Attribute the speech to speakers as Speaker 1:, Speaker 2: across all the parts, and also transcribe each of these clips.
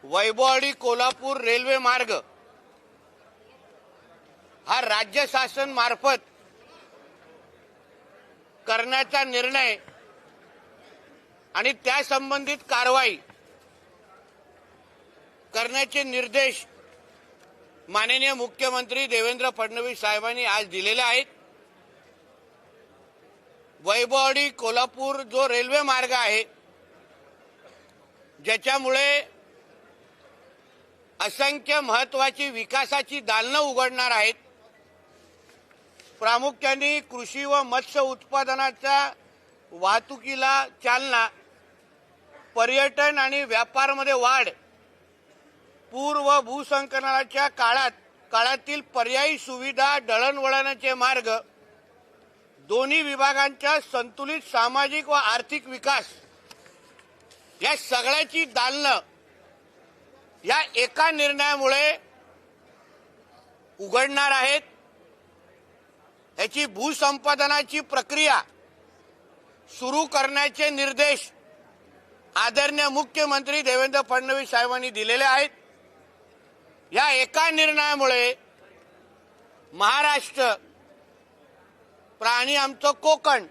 Speaker 1: Vaibhavwadi Kolhapur railway मार्ग हा राज्य शासन मार्फत करण्याचा निर्णय आणि त्या संबंधित कारवाई करण्याचे निर्देश माननीय मुख्यमंत्री देवेंद्र फडणवीस साहेबांनी आज दिलेले आहेत। वैभववाडी कोल्हापूर जो रेल्वे मार्ग आहे ज्याच्यामुळे असंख्य महत्वाची विकासाची दालनं उघडणार आहेत। प्रामुख्याने कृषी व मत्स्य उत्पादनाच्या वाहतुकीला चालना, पर्यटन आणि व्यापारामध्ये वाढ, पूर व भूसंकलनाच्या काळातील पर्यायी सुविधा, दळणवळणाचे मार्ग, दोन्ही विभागांच्या संतुलित सामाजिक व आर्थिक विकास या सगळ्याची दालनं या एका निर्णयामुळे उघडणार आहेत। याची भूसंपादनाची प्रक्रिया सुरू करण्याचे निर्देश आदरणीय मुख्यमंत्री देवेंद्र फडणवीस साहेबांनी दिलेले आहेत। या एका निर्णयामुळे महाराष्ट्र आणि आमचं कोकण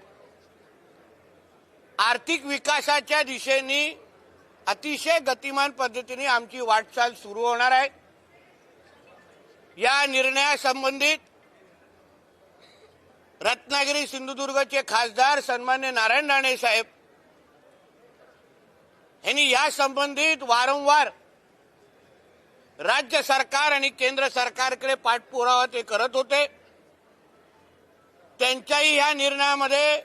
Speaker 1: आर्थिक विकासाच्या दिशेने अतिशय गतिमान पद्धतीने आमची वाटचाल सुरू होणार आहे। या निर्णयासंबंधित रत्नागिरी सिंधुदुर्गचे खासदार सन्मान्य नारायण राणे साहेब यांनी या संबंधित वारंवार राज्य सरकार आणि केंद्र सरकारकडे पाठपुरावा ते करत होते। त्यांच्याही या निर्णयामध्ये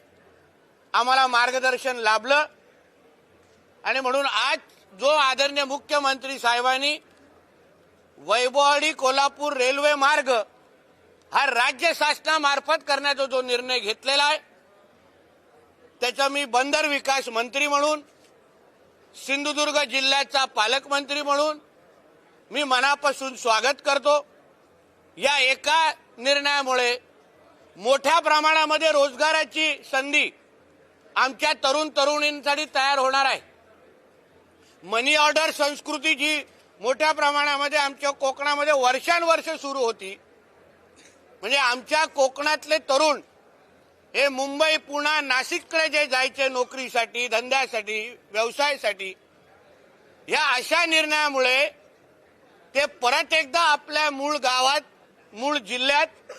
Speaker 1: आम्हाला मार्गदर्शन लाभलं आणि म्हणून आज जो आदरणीय मुख्यमंत्री साहेबांनी वैभववाडी कोल्हापूर रेल्वे मार्ग हा राज्य शासनामार्फत करण्याचा जो निर्णय घेतलेला आहे त्याचा मी बंदर विकास मंत्री म्हणून, सिंधुदुर्ग जिल्ह्याचा पालकमंत्री म्हणून मी मनापासून स्वागत करतो। या एका निर्णयामुळे मोठ्या प्रमाणामध्ये रोजगाराची संधी आमच्या तरुण तरुणींसाठी तयार होणार आहे। मनी ऑर्डर संस्कृती जी मोठ्या प्रमाणामध्ये आमच्या कोकणामध्ये वर्षानुवर्ष सुरू होती, म्हणजे आमच्या कोकणातले तरुण हे मुंबई, पुणे, नाशिककडे जे जायचे नोकरीसाठी, धंद्यासाठी, व्यवसायासाठी, या अशा निर्णयामुळे ते परत एकदा आपल्या मूळ गावात, मूळ जिल्ह्यात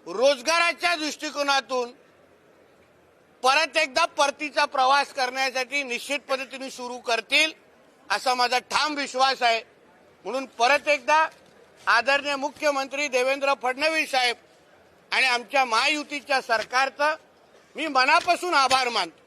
Speaker 1: रोजगाराच्या दृष्टिकोनातून परत एकदा परतीचा प्रवास करण्यासाठी निश्चित पद्धतीने सुरू करतील असा माझा ठाम विश्वास आहे। म्हणून परत एकदा आदरणीय मुख्यमंत्री देवेंद्र फडणवीस साहेब आणि आमच्या महायुतीच्या सरकारचा मी मनापासून आभार मानतो।